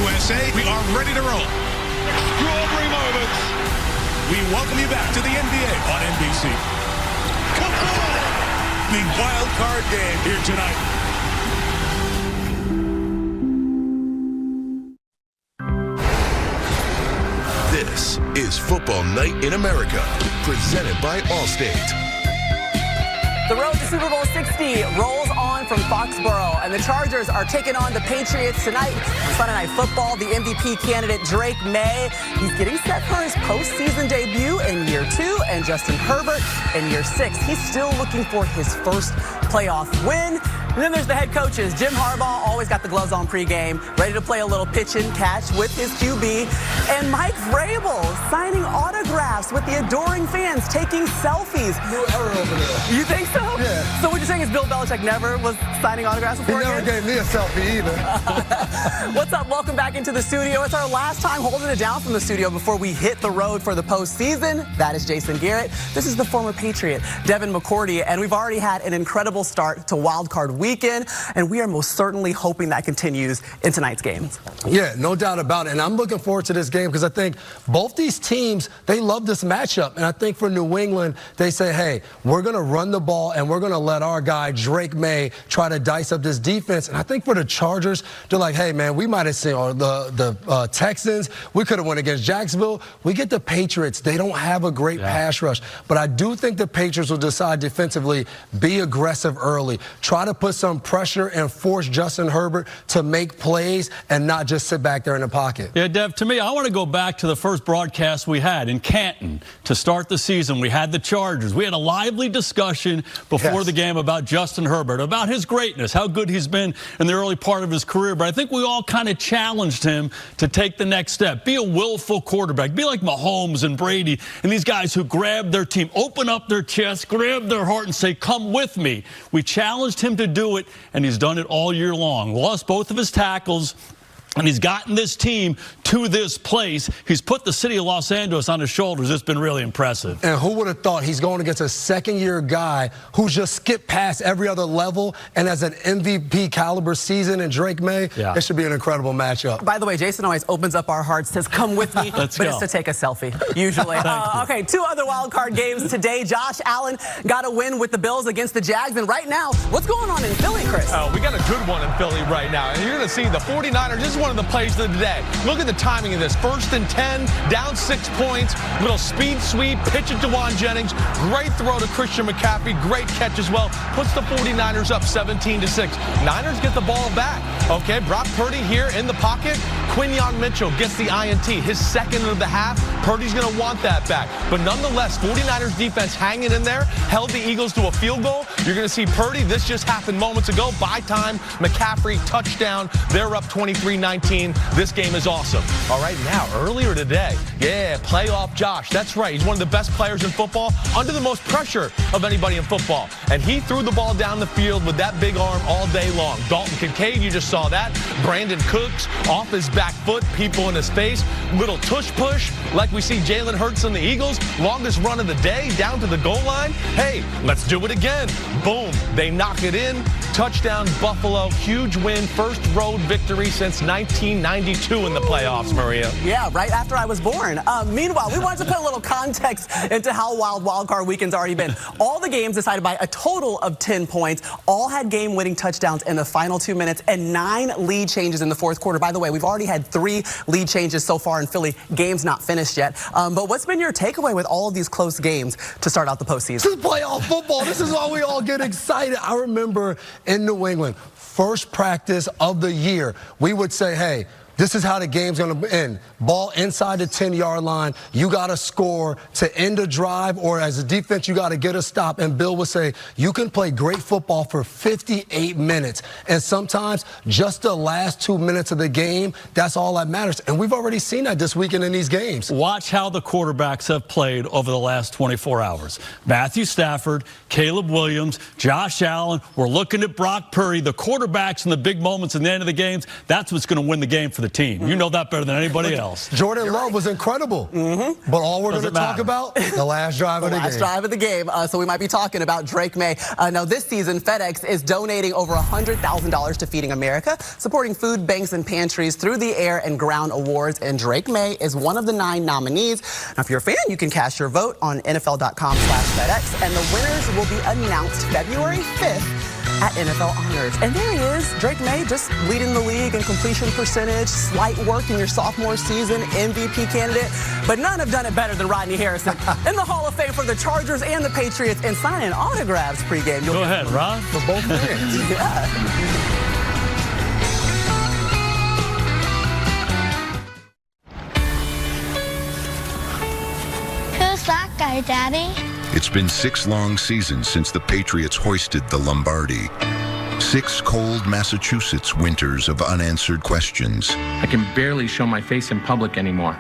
USA. We are ready to roll. Extraordinary moments. We welcome you back to the NBA on NBC. Come on! Big wild card game here tonight. This is Football Night in America, presented by Allstate. The road to Super Bowl 60 rolls on from Foxborough, and the Chargers are taking on the Patriots tonight. Sunday Night Football, the MVP candidate Drake May, he's getting set for his postseason debut in year 2, and Justin Herbert in year 6. He's still looking for his first playoff win. And then there's the head coaches. Jim Harbaugh always got the gloves on pregame, ready to play a little pitch and catch with his QB. And Mike Vrabel signing autographs with the adoring fans, taking selfies. New era over there. You think so? Yeah. So what you're saying is Bill Belichick never was signing autographs before? He never gave me a selfie either. What's up? Welcome back into the studio. It's our last time holding it down from the studio before we hit the road for the postseason. That is Jason Garrett. This is the former Patriot, Devin McCourty, and we've already had an incredible start to Wild Card Weekend, and we are most certainly hoping that continues in tonight's game. Yeah, no doubt about it. And I'm looking forward to this game because I think both these teams, they love this matchup. And I think for New England, they say, hey, we're going to run the ball and we're going to let our guy, Drake May, try to dice up this defense. And I think for the Chargers, they're like, hey, man, we might have seen, or the Texans, we could have won against Jacksonville. We get the Patriots. They don't have a great pass rush. But I do think the Patriots will decide defensively, be aggressive early, try to put some pressure and force Justin Herbert to make plays and not just sit back there in the pocket. Yeah, Dev, to me, I want to go back to the first broadcast we had in Canton to start the season. We had the Chargers. We had a lively discussion before the game about Justin Herbert, about his greatness, how good he's been in the early part of his career. But I think we all kind of challenged him to take the next step, be a willful quarterback, be like Mahomes and Brady and these guys who grab their team, open up their chest, grab their heart and say, come with me. We challenged him to do it, and he's done it all year long. Lost both of his tackles, and he's gotten this team to this place. He's put the city of Los Angeles on his shoulders. It's been really impressive. And who would have thought he's going against a second-year guy who's just skipped past every other level and has an MVP caliber season in Drake May? Yeah. It should be an incredible matchup. By the way, Jason always opens up our hearts, says, come with me, but it's to take a selfie, usually. Okay, 2 other wild card games today. Josh Allen got a win with the Bills against the Jags. And right now, what's going on in Philly, Chris? Oh, we got a good one in Philly right now. And you're going to see the 49ers. This is one of the plays of the day. Look at the timing of this. 1st and 10, down 6 points. Little speed sweep, pitch it to Juwan Jennings. Great throw to Christian McCaffrey. Great catch as well. Puts the 49ers up 17-6. Niners get the ball back. Okay, Brock Purdy here in the pocket. Quinyon Mitchell gets the INT. His second of the half. Purdy's going to want that back. But nonetheless, 49ers defense hanging in there. Held the Eagles to a field goal. You're going to see Purdy. This just happened moments ago. By time, McCaffrey, touchdown. They're up 23-19. This game is awesome. All right, now, earlier today, playoff Josh. That's right. He's one of the best players in football, under the most pressure of anybody in football. And he threw the ball down the field with that big arm all day long. Dalton Kincaid, you just saw that. Brandon Cooks off his back foot, people in his face. Little tush push, like we see Jalen Hurts and the Eagles. Longest run of the day, down to the goal line. Hey, let's do it again. Boom. They knock it in. Touchdown, Buffalo. Huge win. First road victory since 1992 in the playoffs, Maria. Yeah, right after I was born. Meanwhile, we wanted to put a little context into how wild card weekend's already been. All the games decided by a total of 10 points. All had game-winning touchdowns in the final 2 minutes and 9 lead changes in the fourth quarter. By the way, we've already had 3 lead changes so far in Philly. Game's not finished yet. But what's been your takeaway with all of these close games to start out the postseason? This is playoff football. This is why we all get excited. I remember in New England, first practice of the year, we would say, hey, this is how the game's going to end. Ball inside the 10-yard line. You got to score to end a drive, or as a defense, you got to get a stop. And Bill would say, you can play great football for 58 minutes. And sometimes just the last 2 minutes of the game, that's all that matters. And we've already seen that this weekend in these games. Watch how the quarterbacks have played over the last 24 hours. Matthew Stafford, Caleb Williams, Josh Allen. We're looking at Brock Purdy. The quarterbacks in the big moments in the end of the games, that's what's going to win the game for the the team. You know that better than anybody else. Jordan Love was incredible. But all we're going to talk about, the last drive of the game. Last drive of the game. So we might be talking about Drake May. Now, this season, FedEx is donating over $100,000 to Feeding America, supporting food banks and pantries through the Air and Ground Awards. And Drake May is one of the 9 nominees. Now, if you're a fan, you can cast your vote on NFL.com/FedEx. And the winners will be announced February 5th at NFL Honors. And there he is, Drake May, just leading the league in completion percentage, slight work in your sophomore season, MVP candidate. But none have done it better than Rodney Harrison in the Hall of Fame for the Chargers and the Patriots, and signing autographs pregame. Go ahead, Rod. For both fans. Yeah. Who's that guy, Daddy? It's been 6 long seasons since the Patriots hoisted the Lombardi. 6 cold Massachusetts winters of unanswered questions. I can barely show my face in public anymore.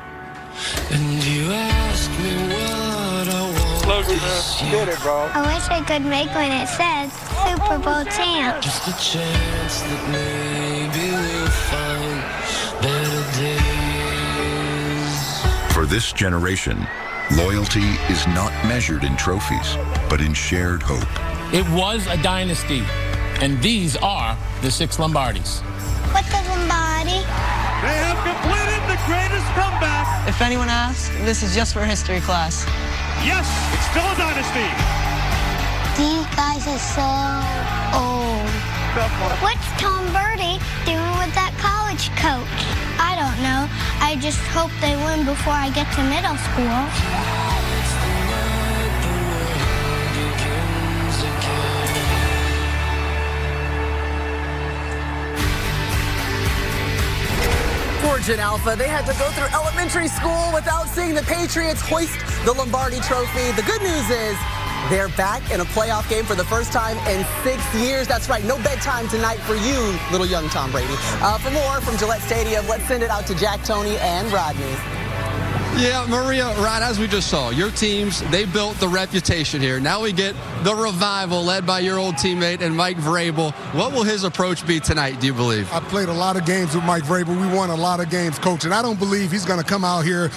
And you ask me what I want this year. Get it, bro. I wish I could make when it says Super Bowl champ. Just a chance that maybe we'll find better days. For this generation, loyalty is not measured in trophies, but in shared hope. It was a dynasty, and these are the 6 Lombardis. What's a Lombardi? They have completed the greatest comeback. If anyone asks, this is just for history class. Yes, it's still a dynasty. These guys are so old. What's Tom Brady doing with that college coach? I don't know. I just hope they win before I get to middle school. For Gen Alpha, they had to go through elementary school without seeing the Patriots hoist the Lombardi Trophy. The good news is they're back in a playoff game for the first time in 6 years. That's right, no bedtime tonight for you, little young Tom Brady. For more from Gillette Stadium, let's send it out to Jack, Tony, and Rodney. Yeah, Maria, right, as we just saw, your teams, they built the reputation here. Now we get the revival led by your old teammate and Mike Vrabel. What will his approach be tonight, do you believe? I played a lot of games with Mike Vrabel. We won a lot of games, Coach, and I don't believe he's going to come out here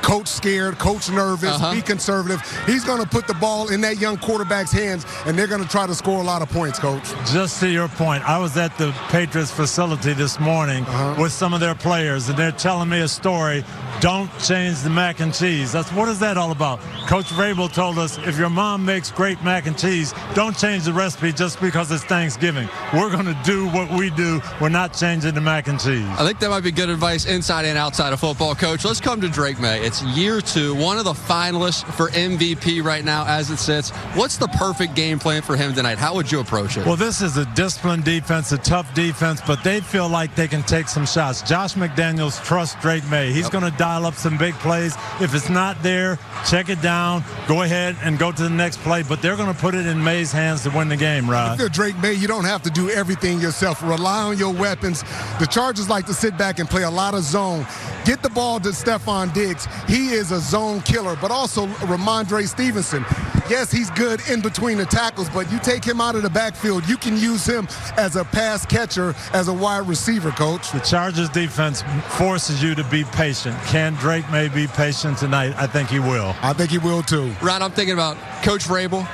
coach scared, coach nervous, be conservative. He's going to put the ball in that young quarterback's hands, and they're going to try to score a lot of points, Coach. Just to your point, I was at the Patriots facility this morning with some of their players, and they're telling me a story. Don't change the mac and cheese. What is that all about? Coach Vrabel told us, if your mom makes great mac and cheese, don't change the recipe just because it's Thanksgiving. We're going to do what we do. We're not changing the mac and cheese. I think that might be good advice inside and outside of football, Coach. Let's come to Drake May. It's year 2, one of the finalists for MVP right now as it sits. What's the perfect game plan for him tonight? How would you approach it? Well, this is a disciplined defense, a tough defense, but they feel like they can take some shots. Josh McDaniels trusts Drake May. He's going to dial up some big plays. If it's not there, check it down, go ahead and go to the next play, but they're going to put it in May's hands to win the game, Rod. If you're Drake May, you don't have to do everything yourself. Rely on your weapons. The Chargers like to sit back and play a lot of zone. Get the ball to Stephon Diggs. He is a zone killer, but also Ramondre Stevenson. Yes, he's good in between the tackles, but you take him out of the backfield, you can use him as a pass catcher, as a wide receiver, Coach. The Chargers defense forces you to be patient. Can Drake May be patient tonight? I think he will. I think he will too. Rod, I'm thinking about Coach Vrabel,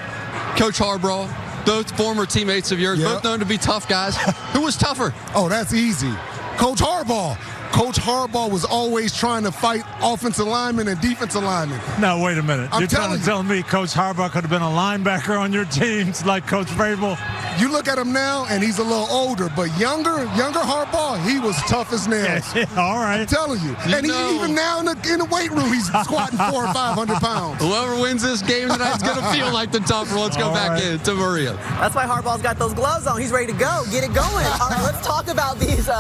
Coach Harbaugh, both former teammates of yours, both known to be tough guys. Who was tougher? Oh, that's easy. Coach Harbaugh. Coach Harbaugh was always trying to fight offensive linemen and defensive linemen. Now, wait a minute. You're trying to tell me Coach Harbaugh could have been a linebacker on your teams like Coach Vrabel? You look at him now, and he's a little older, but younger Harbaugh, he was tough as nails. All right. I'm telling you. And even now in the weight room, he's squatting 400 or 500 pounds. Whoever wins this game tonight is going to feel like the tougher. Let's go back in to Maria. That's why Harbaugh's got those gloves on. He's ready to go. Get it going. All right, let's talk about these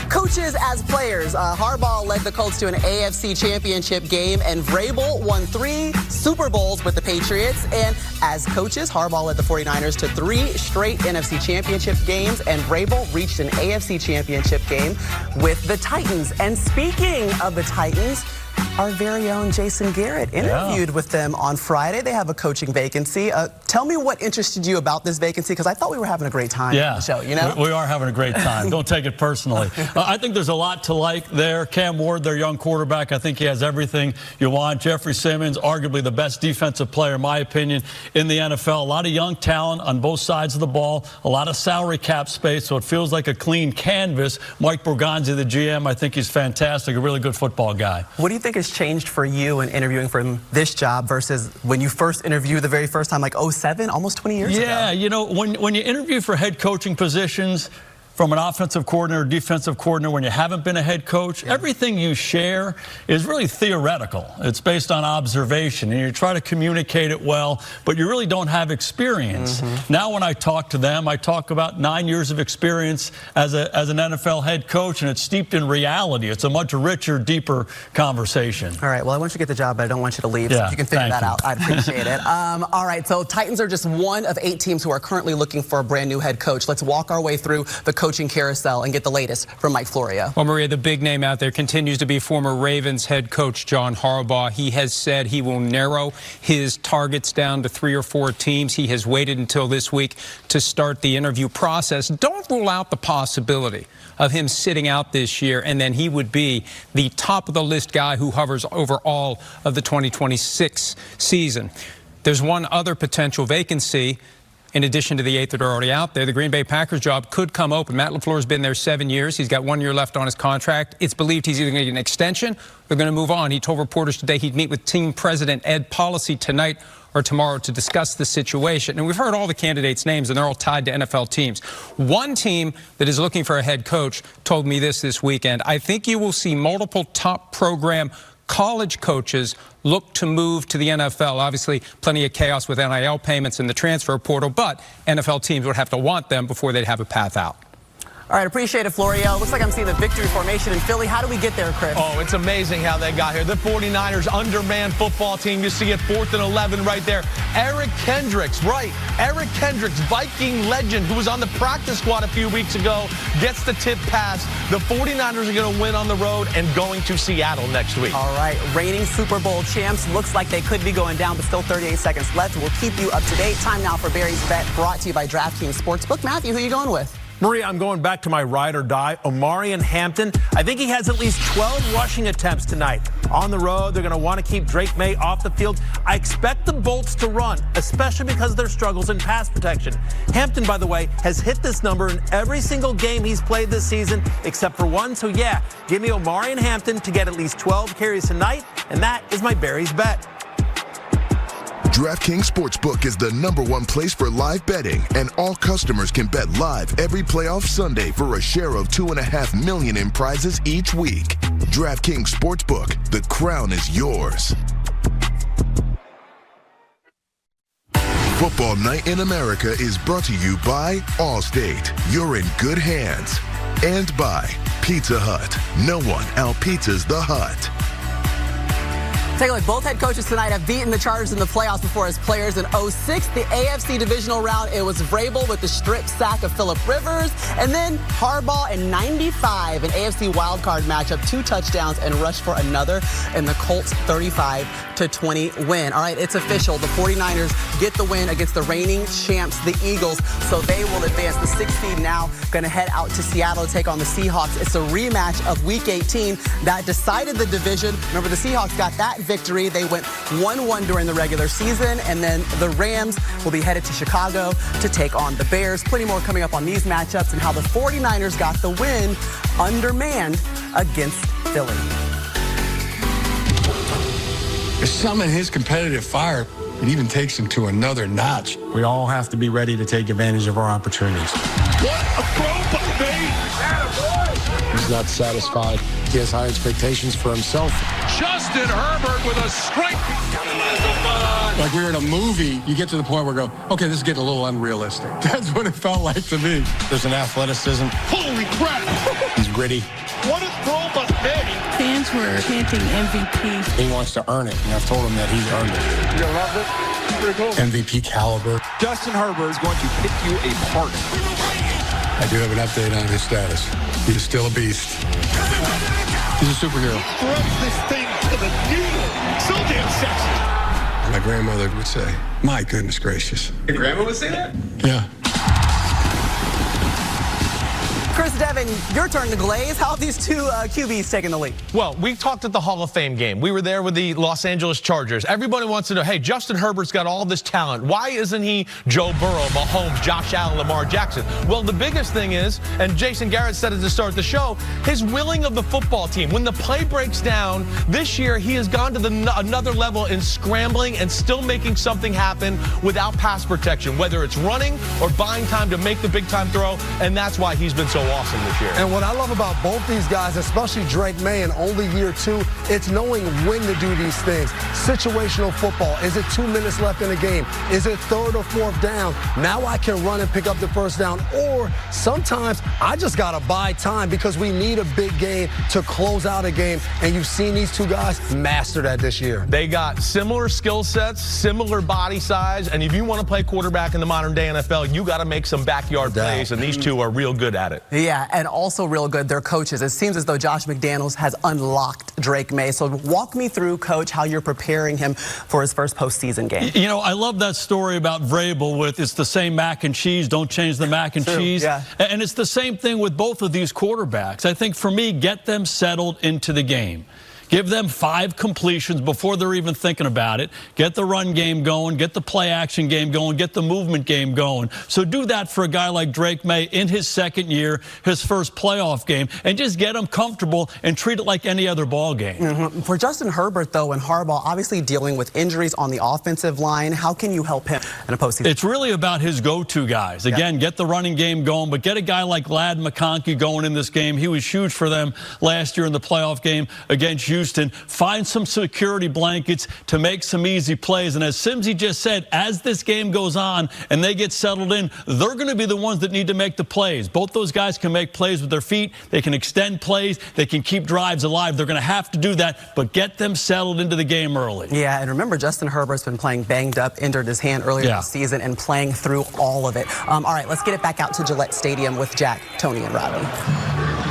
coaches as players. Harbaugh led the Colts to an AFC championship game, and Vrabel won 3 Super Bowls with the Patriots. And as coaches, Harbaugh led the 49ers to 3 straight NFC championship games, and Vrabel reached an AFC championship game with the Titans. And speaking of the Titans, Our very own Jason Garrett interviewed with them on Friday. They have a coaching vacancy. Tell me what interested you about this vacancy, because I thought we were having a great time on the show, you know? We are having a great time. Don't take it personally. I think there's a lot to like there. Cam Ward, their young quarterback, I think he has everything you want. Jeffrey Simmons, arguably the best defensive player, in my opinion, in the NFL. A lot of young talent on both sides of the ball, a lot of salary cap space, so it feels like a clean canvas. Mike Borgonzi, the GM, I think he's fantastic, a really good football guy. What do you think has changed for you in interviewing for this job versus when you first interviewed the very first time, like 07, almost 20 years ago? Yeah, you know, when you interview for head coaching positions, from an offensive coordinator, defensive coordinator, when you haven't been a head coach, everything you share is really theoretical. It's based on observation, and you try to communicate it well, but you really don't have experience. Now when I talk to them, I talk about 9 years of experience as an NFL head coach, and it's steeped in reality. It's a much richer, deeper conversation. All right, well, I want you to get the job, but I don't want you to leave. So if you can figure that out, I'd appreciate it. All right, so Titans are just one of 8 teams who are currently looking for a brand new head coach. Let's walk our way through the coaching carousel and get the latest from Mike Florio. Well, Maria, the big name out there continues to be former Ravens head coach John Harbaugh. He has said he will narrow his targets down to 3 or 4 teams. He has waited until this week to start the interview process. Don't rule out the possibility of him sitting out this year, and then he would be the top of the list guy who hovers over all of the 2026 season. There's one other potential vacancy. In addition to the 8 that are already out there, the Green Bay Packers job could come open. Matt LaFleur's been there 7 years. He's got 1 year left on his contract. It's believed he's either going to get an extension or going to move on. He told reporters today he'd meet with team president Ed Policy tonight or tomorrow to discuss the situation. And we've heard all the candidates' names, and they're all tied to NFL teams. One team that is looking for a head coach told me this weekend. I think you will see multiple top program college coaches look to move to the NFL. Obviously, plenty of chaos with NIL payments and the transfer portal, but NFL teams would have to want them before they'd have a path out. All right, appreciate it, Florio. Looks like I'm seeing the victory formation in Philly. How do we get there, Chris? Oh, it's amazing how they got here. The 49ers undermanned football team. You see it 4th and 11 right there. Eric Kendricks, Eric Kendricks, Viking legend, who was on the practice squad a few weeks ago, gets the tip pass. The 49ers are going to win on the road and going to Seattle next week. All right, reigning Super Bowl champs. Looks like they could be going down, but still 38 seconds left. We'll keep you up to date. Time now for Barry's Bet, brought to you by DraftKings Sportsbook. Matthew, who are you going with? Maria, I'm going back to my ride or die, Omarion Hampton. I think he has at least 12 rushing attempts tonight. On the road, they're going to want to keep Drake May off the field. I expect the Bolts to run, especially because of their struggles in pass protection. Hampton, by the way, has hit this number in every single game he's played this season, except for one. So yeah, give me Omarion Hampton to get at least 12 carries tonight, and that is my Barry's Bet. DraftKings Sportsbook is the #1 place for live betting, and all customers can bet live every playoff Sunday for a share of $2.5 million in prizes each week. DraftKings Sportsbook, the crown is yours. Football Night in America is brought to you by Allstate. You're in good hands. And by Pizza Hut. No one out-pizzas the Hut. Take a look. Both head coaches tonight have beaten the Chargers in the playoffs before as players. In 06, the AFC divisional round, it was Vrabel with the strip sack of Phillip Rivers. And then Harbaugh in 95, an AFC wildcard matchup, 2 touchdowns and rushed for another in the Colts 35-20 win. All right, it's official. The 49ers get the win against the reigning champs, the Eagles. So they will advance. The 6th seed now going to head out to Seattle to take on the Seahawks. It's a rematch of Week 18 that decided the division. Remember, the Seahawks got that victory. They went 1-1 during the regular season, and then the Rams will be headed to Chicago to take on the Bears. Plenty more coming up on these matchups and how the 49ers got the win undermanned against Philly. There's some in his competitive fire. It even takes him to another notch. We all have to be ready to take advantage of our opportunities. What a throw by me! He's not satisfied. He has high expectations for himself. Justin Herbert with a strike. Like we were in a movie, you get to the point where you go, okay, this is getting a little unrealistic. That's what it felt like to me. There's an athleticism. Holy crap! He's gritty. What a throw by me! Fans were chanting MVP. He wants to earn it, and I've told him that he's earned it. You love it? Pretty cool. MVP caliber. Justin Herbert is going to pick you apart. I do have an update on his status. He's still a beast. He's a superhero. Throws this thing to the needle. So damn sexy. My grandmother would say, my goodness gracious. Your grandma would say that? Yeah. Chris Devin, your turn to glaze. How have these two QBs taken the lead? Well, we talked at the Hall of Fame game. We were there with the Los Angeles Chargers. Everybody wants to know, hey, Justin Herbert's got all this talent. Why isn't he Joe Burrow, Mahomes, Josh Allen, Lamar Jackson? Well, the biggest thing is, and Jason Garrett said it to start the show, his willing of the football team. When the play breaks down, this year he has gone to another level in scrambling and still making something happen without pass protection, whether it's running or buying time to make the big-time throw, and that's why he's been so awesome this year. And what I love about both these guys, especially Drake May in only year 2, it's knowing when to do these things. Situational football. Is it 2 minutes left in the game? Is it 3rd or 4th down? Now I can run and pick up the first down. Or sometimes I just got to buy time because we need a big game to close out a game. And you've seen these two guys master that this year. They got similar skill sets, similar body size, and if you want to play quarterback in the modern day NFL, you got to make some backyard plays, and these two are real good at it. Yeah, and also real good, they're coaches. It seems as though Josh McDaniels has unlocked Drake May. So walk me through, Coach, how you're preparing him for his first postseason game. You know, I love that story about Vrabel with it's the same mac and cheese, don't change the mac and cheese. Yeah. And it's the same thing with both of these quarterbacks. I think for me, get them settled into the game. Give them 5 completions before they're even thinking about it. Get the run game going, get the play action game going, get the movement game going. So do that for a guy like Drake May in his 2nd year, his first playoff game, and just get him comfortable and treat it like any other ball game. For Justin Herbert, though, and Harbaugh obviously dealing with injuries on the offensive line, how can you help him in a postseason? It's really about his go-to guys. Again, get the running game going, but get a guy like Ladd McConkey going in this game. He was huge for them last year in the playoff game against Houston. Find some security blankets to make some easy plays. And as Simsy just said, as this game goes on and they get settled in, they're going to be the ones that need to make the plays. Both those guys can make plays with their feet. They can extend plays. They can keep drives alive. They're going to have to do that, but get them settled into the game early. Yeah, and remember, Justin Herbert's been playing banged up, injured his hand earlier this season, and playing through all of it. All right, let's get it back out to Gillette Stadium with Jack, Tony, and Rodney.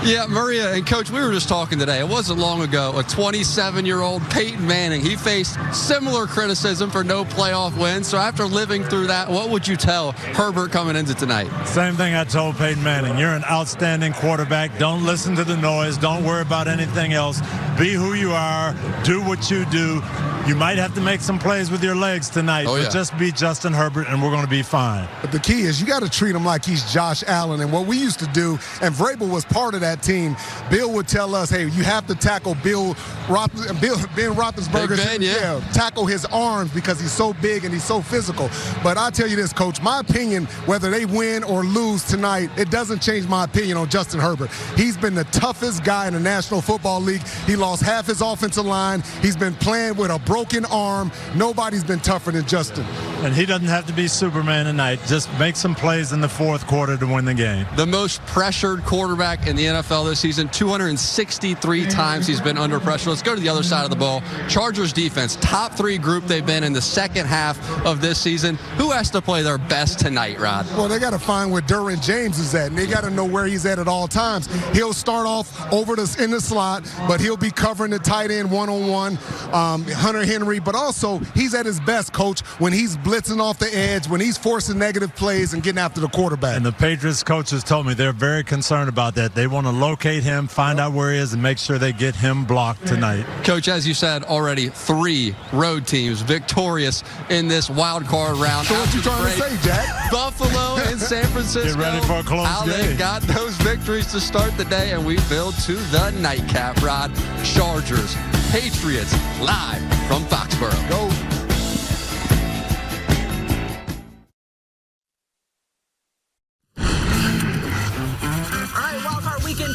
Yeah, Maria and Coach, we were just talking today. It wasn't long ago, a 27-year-old Peyton Manning. He faced similar criticism for no playoff wins. So after living through that, what would you tell Herbert coming into tonight? Same thing I told Peyton Manning. You're an outstanding quarterback. Don't listen to the noise. Don't worry about anything else. Be who you are. Do what you do. You might have to make some plays with your legs tonight, but just be Justin Herbert, and we're going to be fine. But the key is you got to treat him like he's Josh Allen. And what we used to do, and Vrabel was part of that team, Bill would tell us, hey, you have to tackle Ben Roethlisberger. Tackle his arms because he's so big and he's so physical. But I tell you this, Coach, my opinion, whether they win or lose tonight, it doesn't change my opinion on Justin Herbert. He's been the toughest guy in the National Football League. He lost half his offensive line. He's been playing with a broken arm. Nobody's been tougher than Justin. And he doesn't have to be Superman tonight. Just make some plays in the 4th quarter to win the game. The most pressured quarterback in the NFL this season, 263 times he's been under pressure. Let's go to the other side of the ball. Chargers defense, top 3 group they've been in the 2nd half of this season. Who has to play their best tonight, Rod? Well, they got to find where Derwin James is at, and they got to know where he's at all times. He'll start off in the slot, but he'll be covering the tight end one-on-one, Hunter Henry, but also he's at his best, Coach, when he's blitzing off the edge, when he's forcing negative plays and getting after the quarterback. And the Patriots coaches told me they're very concerned about that. They want to locate him, find out where he is, and make sure they get him blocked tonight. Coach, as you said already, 3 road teams victorious in this wild card round. So what you trying to say, Jack? Buffalo and San Francisco. Get ready for a close How game. they got those victories to start the day, and we build to the nightcap, Rod. Chargers, Patriots, live from Foxborough. Go.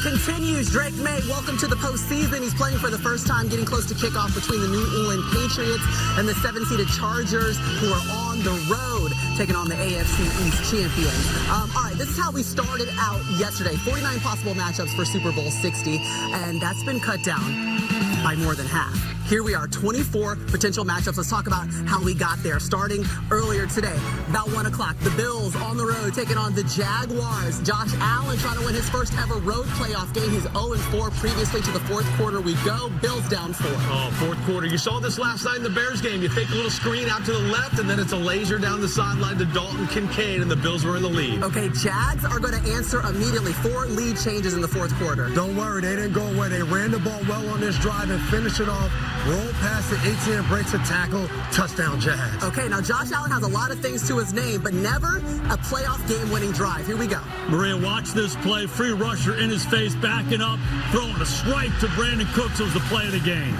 Continues. Drake May, welcome to the postseason. He's playing for the first time, getting close to kickoff between the New England Patriots and the 7-seeded Chargers, who are on the road taking on the AFC East champions. All right, this is how we started out yesterday. 49 possible matchups for Super Bowl 60, and that's been cut down by more than half. Here we are, 24 potential matchups. Let's talk about how we got there. Starting earlier today, about 1 o'clock, the Bills on the road taking on the Jaguars. Josh Allen trying to win his first ever road playoff game. He's 0-4 previously. To the fourth quarter we go. Bills down 4. Oh, fourth quarter. You saw this last night in the Bears game. You take a little screen out to the left, and then it's a laser down the sideline to Dalton Kincaid, and the Bills were in the lead. Okay, Jags are going to answer immediately. 4 lead changes in the fourth quarter. Don't worry, they didn't go away. They ran the ball well on this drive and finished it off. Roll past the 18, breaks a tackle, touchdown Jags. Okay, now Josh Allen has a lot of things to his name, but never a playoff game-winning drive. Here we go. Maria, watch this play. Free rusher in his face, backing up, throwing a strike to Brandon Cooks. Was the play of the game.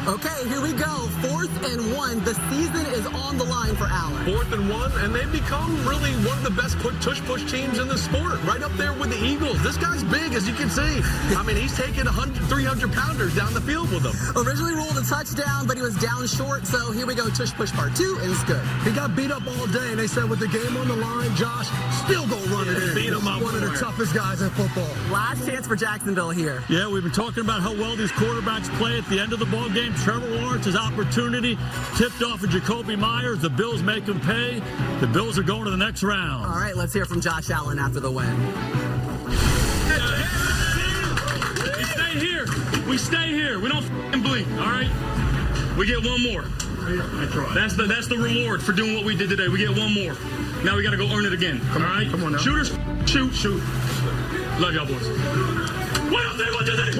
Okay, here we go. 4th and 1. The season is on the line for Allen. 4th and 1, and they've become really one of the best tush-push teams in the sport, right up there with the Eagles. This guy's big, as you can see. I mean, he's taking 300-pounders down the field with him. Originally ruled a touchdown, but he was down short, so here we go, tush-push part 2, and it's good. He got beat up all day, and they said with the game on the line, Josh, still go run it in. Beat him up. One of the toughest guys in football. Last chance for Jacksonville here. Yeah, we've been talking about how well these quarterbacks play at the end of the ball game. Trevor Lawrence's opportunity tipped off of Jacoby Myers. The Bills make him pay. The Bills are going to the next round. All right, let's hear from Josh Allen after the win. We stay here. We stay here. We don't f***ing blink, all right? We get one more. That's the reward for doing what we did today. We get one more. Now we got to go earn it again, all right? Come on now. Shooters, shoot. Love y'all, boys. 1, 2, 3.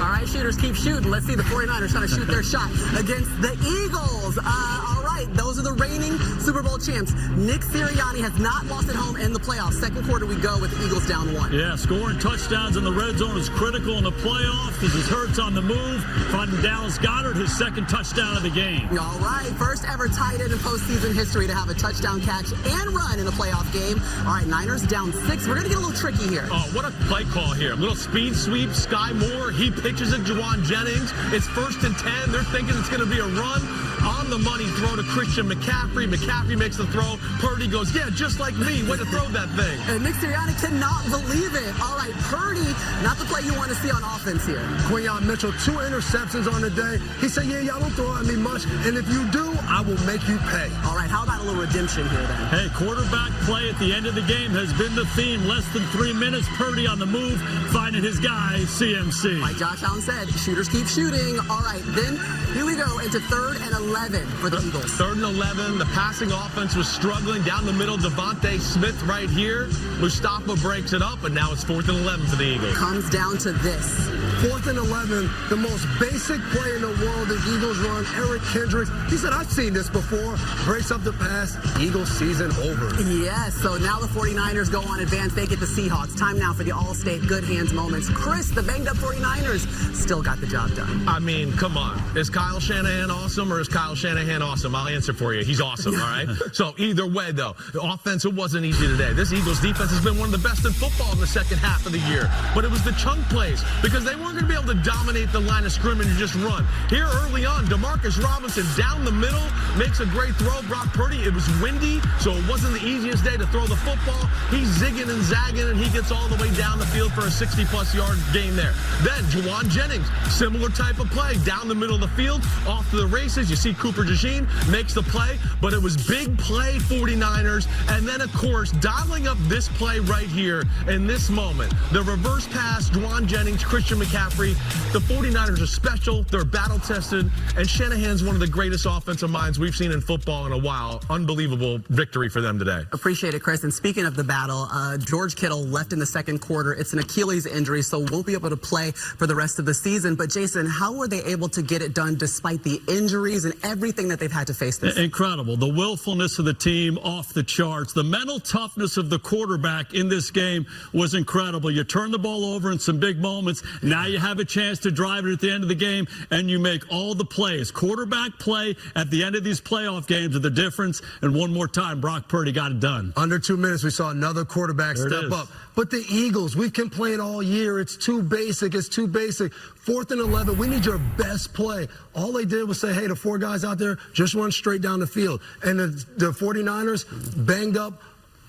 All right, shooters, keep shooting. Let's see the 49ers trying to shoot their shot against the Eagles. All right, those are the reigning Super Bowl champs. Nick Sirianni has not lost at home in the playoffs. Second quarter, we go with the Eagles down 1. Yeah, scoring touchdowns in the red zone is critical in the playoffs. This is Hurts on the move, finding Dallas Goedert his second touchdown of the game. All right, first ever tight end in postseason history to have a touchdown catch and run in a playoff game. All right, Niners down 6. We're going to get a little tricky here. Oh, what a play call here. Little speed sweep, Sky Moore. He pitches it, Juwan Jennings. It's 1st and 10. They're thinking it's going to be a run. On the money throw to Christian McCaffrey. McCaffrey makes the throw. Purdy goes, yeah, just like me. Way to throw that thing. And Nick Sirianni cannot believe it. All right, Purdy, not the play you want to see on offense here. Quinyon Mitchell, 2 interceptions on the day. He said, yeah, y'all don't throw at me much, and if you do, I will make you pay. All right, how about a little redemption here then? Hey, quarterback play at the end of the game has been the theme. Less than 3 minutes, Purdy on the move, finding his guy, CMC. Like Josh Allen said, shooters keep shooting. All right, then here we go into 3rd and 11 for the Eagles. 3rd and 11. The passing offense was struggling down the middle. Devontae Smith right here. Mustafa breaks it up, and now it's 4th and 11 for the Eagles. Comes down to this. 4th and 11, the most basic play in the world. The Eagles run. Eric Kendricks, he said, I've seen this before. Breaks up the pass. Eagles season over. Yes, so now the 49ers go on advance. They get the Seahawks. Time now for the All-State good hands moments. Chris, the banged-up 49ers, still got the job done. I mean, come on. Is Kyle Shanahan awesome or is Kyle Shanahan awesome? I'll answer for you. He's awesome, all right? So either way, though, the offense, it wasn't easy today. This Eagles defense has been one of the best in football in the second half of the year. But it was the chunk plays because they weren't going to be able to dominate the line of scrimmage and just run. Here early on, Demarcus Robinson down the middle makes a great throw. Brock Purdy, it was windy, so it wasn't the easiest day to throw the football. He's zigging and zagging, and he gets all the way down the field for a 60-plus yard gain there. Then Juwan Jennings, similar type of play, down the middle of the field, off to the races. You see Cooper DeJean makes the play, but it was big play 49ers. And then, of course, dialing up this play right here in this moment, the reverse pass, Juwan Jennings, Christian McCaffrey. The 49ers are special. They're battle-tested. And Shanahan's one of the greatest offensive minds we've seen in football in a while. Unbelievable victory for them today. Appreciate it, Chris. And speaking of the battle, George Kittle left in the second quarter. It's an Achilles injury, so won't be able to play for the rest of the season. But, Jason, how were they able to get it done despite the injuries and everything that they've had to face this? Incredible. The willfulness of the team off the charts. The mental toughness of the quarterback in this game was incredible. You turn the ball over in some big moments. Now you have a chance to drive it at the end of the game, and you make all the plays. Quarterback play at the end of these playoff games are the difference. And one more time, Brock Purdy got it done. Under 2 minutes, we saw another quarterback step up. But the Eagles, we've complained all year. It's too basic. It's too basic. 4th and 11, we need your best play. All they did was say, hey, the 4 guys out there, just run straight down the field. And the 49ers banged up,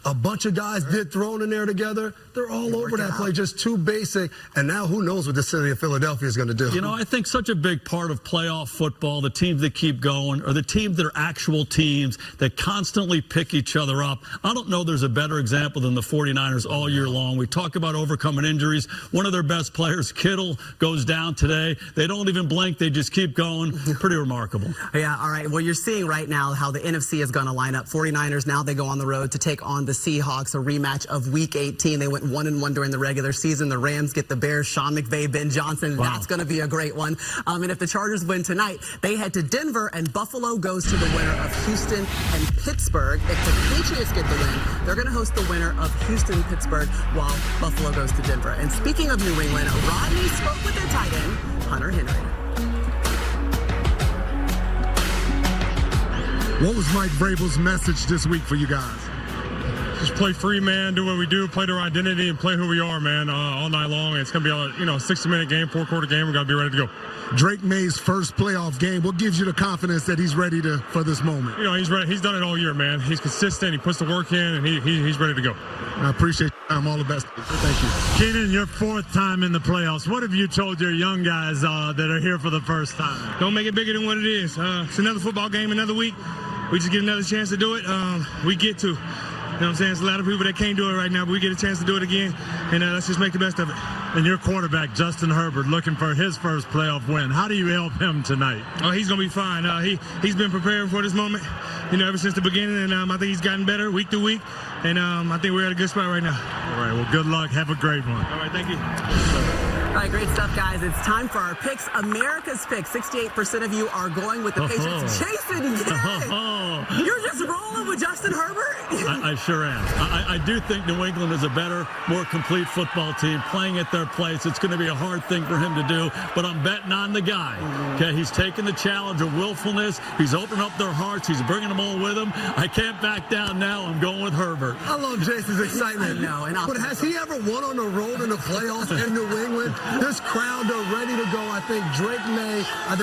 a bunch of guys get thrown in there together. They're all over that play, just too basic. And now who knows what the city of Philadelphia is going to do. You know, I think such a big part of playoff football, the teams that keep going, are the teams that are actual teams that constantly pick each other up. I don't know there's a better example than the 49ers all year long. We talk about overcoming injuries. One of their best players, Kittle, goes down today. They don't even blink. They just keep going. Pretty remarkable. Yeah, all right. Well, you're seeing right now how the NFC is going to line up. 49ers, now they go on the road to take on the Seahawks, a rematch of Week 18. They went 1-1 during the regular season. The Rams get the Bears, Sean McVay, Ben Johnson. Wow. That's going to be a great one. And if the Chargers win tonight, they head to Denver, and Buffalo goes to the winner of Houston and Pittsburgh. If the Patriots get the win, they're going to host the winner of Houston-Pittsburgh while Buffalo goes to Denver. And speaking of New England, Rodney spoke with their tight end, Hunter Henry. What was Mike Vrabel's message this week for you guys? Just play free, man. Do what we do, play to our identity, and play who we are, man, all night long. It's going to be a 60-minute game, 4-quarter game. We've got to be ready to go. Drake May's first playoff game. What gives you the confidence that he's ready for this moment? You know, he's ready. He's done it all year, man. He's consistent. He puts the work in, and he's ready to go. I appreciate your time. All the best. Thank you. Keenan, your 4th time in the playoffs. What have you told your young guys that are here for the first time? Don't make it bigger than what it is. It's another football game, another week. We just get another chance to do it. We get to. You know what I'm saying? There's a lot of people that can't do it right now, but we get a chance to do it again, and let's just make the best of it. And your quarterback, Justin Herbert, looking for his first playoff win. How do you help him tonight? Oh, he's going to be fine. He's been preparing for this moment, ever since the beginning, and I think he's gotten better week to week, and I think we're at a good spot right now. All right, well, good luck. Have a great one. All right, thank you. All right, great stuff, guys. It's time for our picks. America's picks. 68% of you are going with the Patriots. Jason, you're just rolling with Justin Herbert? I sure am. I do think New England is a better, more complete football team playing at their place. It's going to be a hard thing for him to do, but I'm betting on the guy. Okay, he's taking the challenge of willfulness. He's opening up their hearts. He's bringing them all with him. I can't back down now. I'm going with Herbert. I love Jason's excitement. But has he ever won on the road in the playoffs in New England? This crowd, they're ready to go. I think Drake May,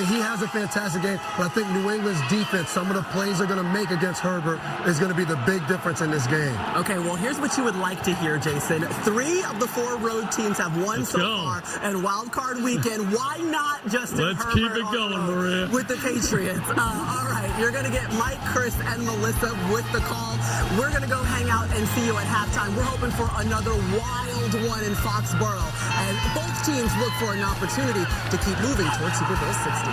he has a fantastic game, but I think New England's defense, some of the plays they're going to make against Herbert is going to be the big difference in this game. Okay, well, here's what you would like to hear, Jason. 3 of the 4 road teams have won so far, and wild card weekend, why not Justin Herbert? Let's keep it going, Maria. With the Patriots. All right, you're going to get Mike, Chris, and Melissa with the call. We're going to go hang out and see you at halftime. We're hoping for another wild one in Foxborough, and both teams look for an opportunity to keep moving towards Super Bowl 60.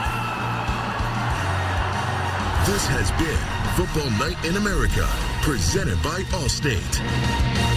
This has been Football Night in America, presented by Allstate.